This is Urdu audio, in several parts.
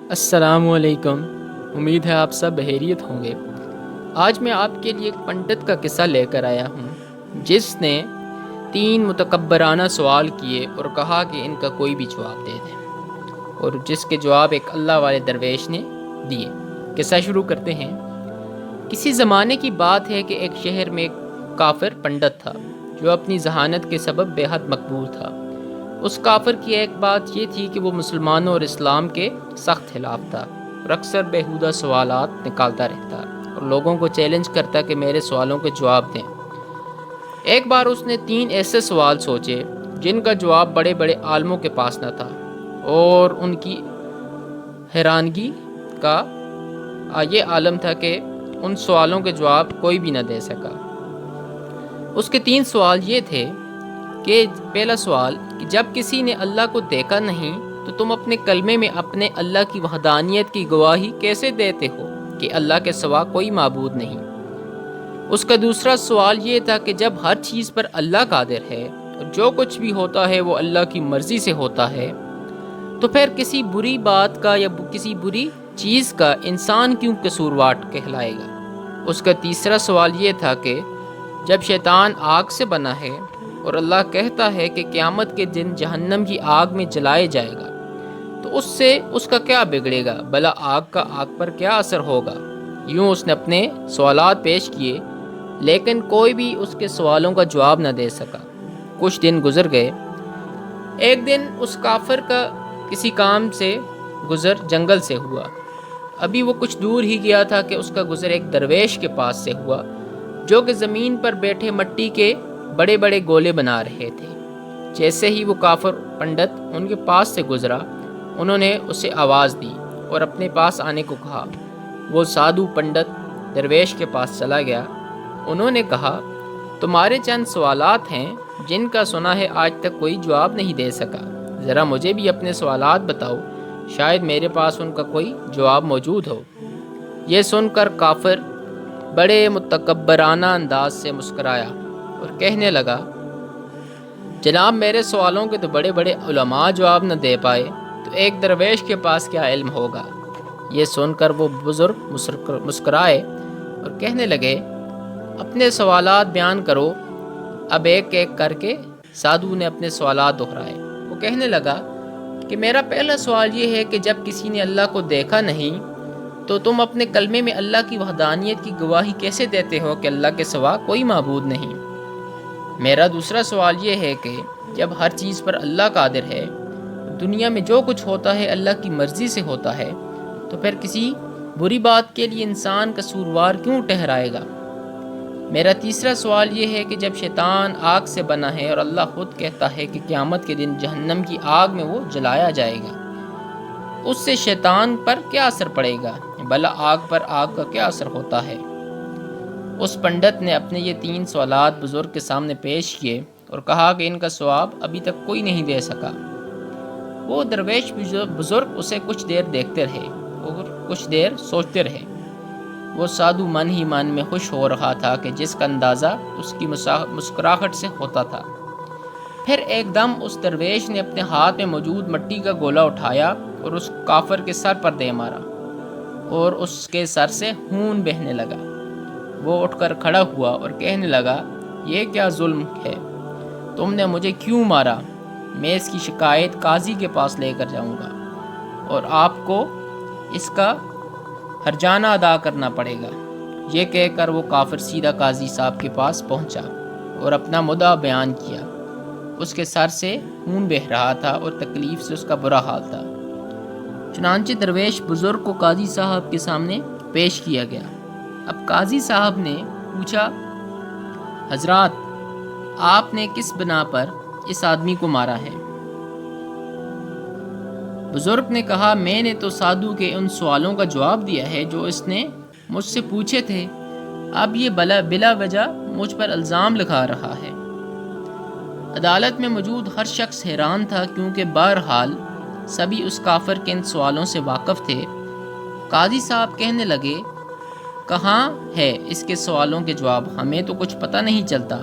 السلام علیکم۔ امید ہے آپ سب بخیریت ہوں گے۔ آج میں آپ کے لیے ایک پنڈت کا قصہ لے کر آیا ہوں جس نے 3 متکبرانہ سوال کیے اور کہا کہ ان کا کوئی بھی جواب دے دیں، اور جس کے جواب ایک اللہ والے درویش نے دیے۔ قصہ شروع کرتے ہیں۔ کسی زمانے کی بات ہے کہ ایک شہر میں ایک کافر پنڈت تھا جو اپنی ذہانت کے سبب بے حد مقبول تھا۔ اس کافر کی ایک بات یہ تھی کہ وہ مسلمانوں اور اسلام کے سخت خلاف تھا اور اکثر بیہودہ سوالات نکالتا رہتا اور لوگوں کو چیلنج کرتا کہ میرے سوالوں کے جواب دیں۔ ایک بار اس نے 3 ایسے سوال سوچے جن کا جواب بڑے بڑے عالموں کے پاس نہ تھا، اور ان کی حیرانگی کا یہ عالم تھا کہ ان سوالوں کے جواب کوئی بھی نہ دے سکا۔ اس کے 3 سوال یہ تھے کہ پہلا سوال کہ جب کسی نے اللہ کو دیکھا نہیں تو تم اپنے کلمے میں اپنے اللہ کی وحدانیت کی گواہی کیسے دیتے ہو کہ اللہ کے سوا کوئی معبود نہیں؟ اس کا دوسرا سوال یہ تھا کہ جب ہر چیز پر اللہ قادر ہے اور جو کچھ بھی ہوتا ہے وہ اللہ کی مرضی سے ہوتا ہے، تو پھر کسی بری بات کا یا کسی بری چیز کا انسان کیوں قصوروار کہلائے گا؟ اس کا تیسرا سوال یہ تھا کہ جب شیطان آگ سے بنا ہے اور اللہ کہتا ہے کہ قیامت کے دن جہنم کی آگ میں جلائے جائے گا، تو اس سے اس کا کیا بگڑے گا؟ بھلا آگ کا آگ پر کیا اثر ہوگا؟ یوں اس نے اپنے سوالات پیش کیے، لیکن کوئی بھی اس کے سوالوں کا جواب نہ دے سکا۔ کچھ دن گزر گئے۔ ایک دن اس کافر کا کسی کام سے گزر جنگل سے ہوا۔ ابھی وہ کچھ دور ہی گیا تھا کہ اس کا گزر ایک درویش کے پاس سے ہوا جو کہ زمین پر بیٹھے مٹی کے بڑے بڑے گولے بنا رہے تھے۔ جیسے ہی وہ کافر پنڈت ان کے پاس سے گزرا، انہوں نے اسے آواز دی اور اپنے پاس آنے کو کہا۔ وہ سادھو پنڈت درویش کے پاس چلا گیا۔ انہوں نے کہا، تمہارے چند سوالات ہیں جن کا سنا ہے آج تک کوئی جواب نہیں دے سکا، ذرا مجھے بھی اپنے سوالات بتاؤ، شاید میرے پاس ان کا کوئی جواب موجود ہو۔ یہ سن کر کافر بڑے متکبرانہ انداز سے مسکرایا اور کہنے لگا، جناب میرے سوالوں کے تو بڑے بڑے علماء جواب نہ دے پائے، تو ایک درویش کے پاس کیا علم ہوگا؟ یہ سن کر وہ بزرگ مسکرائے اور کہنے لگے، اپنے سوالات بیان کرو۔ اب ایک ایک کر کے سادھو نے اپنے سوالات دہرائے۔ وہ کہنے لگا کہ میرا پہلا سوال یہ ہے کہ جب کسی نے اللہ کو دیکھا نہیں تو تم اپنے کلمے میں اللہ کی وحدانیت کی گواہی کیسے دیتے ہو کہ اللہ کے سوا کوئی معبود نہیں؟ میرا دوسرا سوال یہ ہے کہ جب ہر چیز پر اللہ قادر ہے، دنیا میں جو کچھ ہوتا ہے اللہ کی مرضی سے ہوتا ہے، تو پھر کسی بری بات کے لیے انسان قصوروار کیوں ٹھہرائے گا؟ میرا تیسرا سوال یہ ہے کہ جب شیطان آگ سے بنا ہے اور اللہ خود کہتا ہے کہ قیامت کے دن جہنم کی آگ میں وہ جلایا جائے گا، اس سے شیطان پر کیا اثر پڑے گا؟ بھلا آگ پر آگ کا کیا اثر ہوتا ہے؟ اس پنڈت نے اپنے یہ 3 سوالات بزرگ کے سامنے پیش کیے اور کہا کہ ان کا جواب ابھی تک کوئی نہیں دے سکا۔ وہ درویش بزرگ اسے کچھ دیر دیکھتے رہے اور کچھ دیر سوچتے رہے۔ وہ سادھو من ہی من میں خوش ہو رہا تھا کہ جس کا اندازہ اس کی مسکراہٹ سے ہوتا تھا۔ پھر ایک دم اس درویش نے اپنے ہاتھ میں موجود مٹی کا گولا اٹھایا اور اس کافر کے سر پر دے مارا، اور اس کے سر سے خون بہنے لگا۔ وہ اٹھ کر کھڑا ہوا اور کہنے لگا، یہ کیا ظلم ہے؟ تم نے مجھے کیوں مارا؟ میں اس کی شکایت قاضی کے پاس لے کر جاؤں گا اور آپ کو اس کا ہرجانہ ادا کرنا پڑے گا۔ یہ کہہ کر وہ کافر سیدھا قاضی صاحب کے پاس پہنچا اور اپنا مدعا بیان کیا۔ اس کے سر سے خون بہہ رہا تھا اور تکلیف سے اس کا برا حال تھا۔ چنانچہ درویش بزرگ کو قاضی صاحب کے سامنے پیش کیا گیا۔ اب قاضی صاحب نے پوچھا، حضرات، آپ نے کس بنا پر اس آدمی کو مارا ہے؟ بزرگ نے کہا، میں نے تو سادھو کے ان سوالوں کا جواب دیا ہے جو اس نے مجھ سے پوچھے تھے، اب یہ بلا وجہ مجھ پر الزام لگا رہا ہے۔ عدالت میں موجود ہر شخص حیران تھا، کیونکہ بہرحال سبھی اس کافر کے ان سوالوں سے واقف تھے۔ قاضی صاحب کہنے لگے، کہاں ہے اس کے سوالوں کے جواب؟ ہمیں تو کچھ پتہ نہیں چلتا۔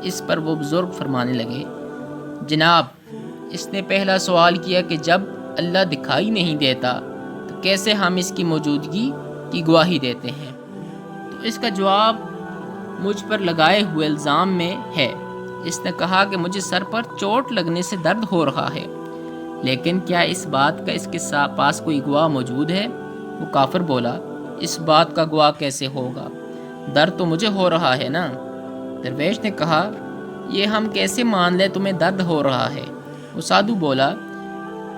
اس پر وہ بزرگ فرمانے لگے، جناب، اس نے پہلا سوال کیا کہ جب اللہ دکھائی نہیں دیتا کیسے ہم اس کی موجودگی کی گواہی دیتے ہیں؟ تو اس کا جواب مجھ پر لگائے ہوئے الزام میں ہے۔ اس نے کہا کہ مجھے سر پر چوٹ لگنے سے درد ہو رہا ہے، لیکن کیا اس بات کا اس کے پاس کوئی گواہ موجود ہے؟ وہ کافر بولا، اس بات کا گواہ کیسے ہوگا؟ درد تو مجھے ہو رہا ہے نا۔ درویش نے کہا، یہ ہم کیسے مان لیں تمہیں درد ہو رہا ہے؟ وہ سادھو بولا،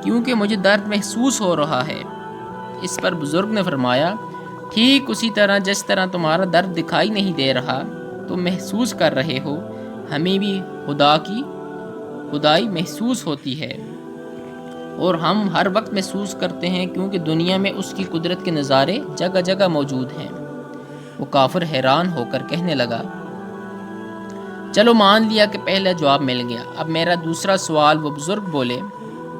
کیونکہ مجھے درد محسوس ہو رہا ہے۔ اس پر بزرگ نے فرمایا، ٹھیک اسی طرح جس طرح تمہارا درد دکھائی نہیں دے رہا، تم محسوس کر رہے ہو، ہمیں بھی خدا کی خدائی محسوس ہوتی ہے، اور ہم ہر وقت محسوس کرتے ہیں، کیونکہ دنیا میں اس کی قدرت کے نظارے جگہ جگہ موجود ہیں۔ وہ کافر حیران ہو کر کہنے لگا، چلو مان لیا کہ پہلا جواب مل گیا، اب میرا دوسرا سوال۔ وہ بزرگ بولے،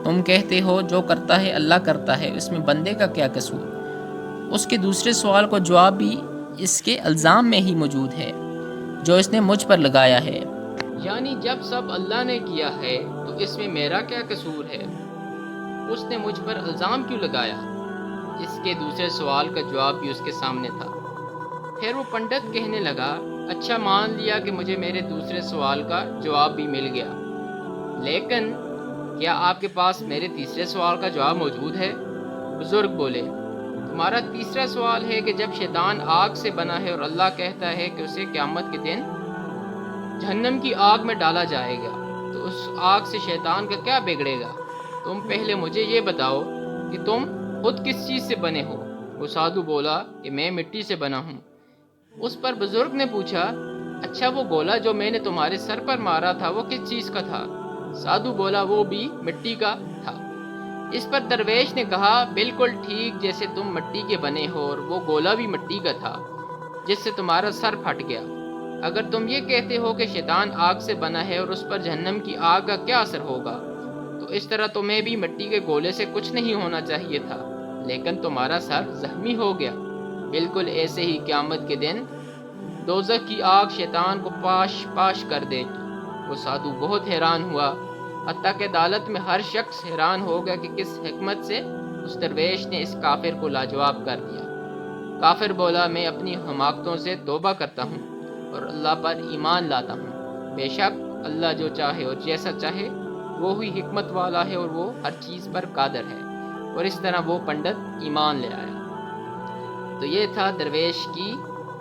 تم کہتے ہو جو کرتا ہے اللہ کرتا ہے، اس میں بندے کا کیا قصور؟ اس کے دوسرے سوال کو جواب بھی اس کے الزام میں ہی موجود ہے جو اس نے مجھ پر لگایا ہے، یعنی جب سب اللہ نے کیا ہے تو اس میں میرا کیا قصور ہے؟ اس نے مجھ پر الزام کیوں لگایا؟ اس کے دوسرے سوال کا جواب بھی اس کے سامنے تھا۔ پھر وہ پنڈت کہنے لگا، اچھا مان لیا کہ مجھے میرے دوسرے سوال کا جواب بھی مل گیا، لیکن کیا آپ کے پاس میرے تیسرے سوال کا جواب موجود ہے؟ بزرگ بولے، تمہارا تیسرا سوال ہے کہ جب شیطان آگ سے بنا ہے اور اللہ کہتا ہے کہ اسے قیامت کے دن جہنم کی آگ میں ڈالا جائے گا، تو اس آگ سے شیطان کا کیا بگڑے گا؟ تم پہلے مجھے یہ بتاؤ کہ تم خود کس چیز سے بنے ہو؟ وہ سادھو بولا کہ میں مٹی سے بنا ہوں۔ اس پر بزرگ نے پوچھا، اچھا وہ گولا جو میں نے تمہارے سر پر مارا تھا وہ کس چیز کا تھا؟ سادھو بولا، وہ بھی مٹی کا تھا۔ اس پر درویش نے کہا، بالکل ٹھیک جیسے تم مٹی کے بنے ہو، اور وہ گولا بھی مٹی کا تھا جس سے تمہارا سر پھٹ گیا۔ اگر تم یہ کہتے ہو کہ شیطان آگ سے بنا ہے اور اس پر جہنم کی آگ کا کیا اثر ہوگا، تو اس طرح تمہیں بھی مٹی کے گولے سے کچھ نہیں ہونا چاہیے تھا، لیکن تمہارا سر زخمی ہو گیا۔ بالکل ایسے ہی قیامت کے دن دوزخ کی آگ شیطان کو پاش پاش کر دے گی۔ وہ سادھو بہت حیران ہوا، حتیٰ کہ عدالت میں ہر شخص حیران ہو گیا کہ کس حکمت سے اس درویش نے اس کافر کو لاجواب کر دیا۔ کافر بولا، میں اپنی حماقتوں سے توبہ کرتا ہوں اور اللہ پر ایمان لاتا ہوں۔ بے شک اللہ جو چاہے اور جیسا چاہے وہی حکمت والا ہے، اور وہ ہر چیز پر قادر ہے۔ اور اس طرح وہ پنڈت ایمان لے آیا۔ تو یہ تھا درویش کی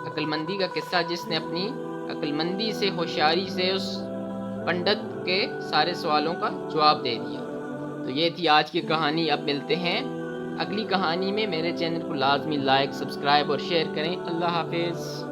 عقل مندی کا قصہ، جس نے اپنی عقل مندی سے، ہوشیاری سے اس پنڈت کے سارے سوالوں کا جواب دے دیا۔ تو یہ تھی آج کی کہانی۔ اب ملتے ہیں اگلی کہانی میں۔ میرے چینل کو لازمی لائک، سبسکرائب اور شیئر کریں۔ اللہ حافظ۔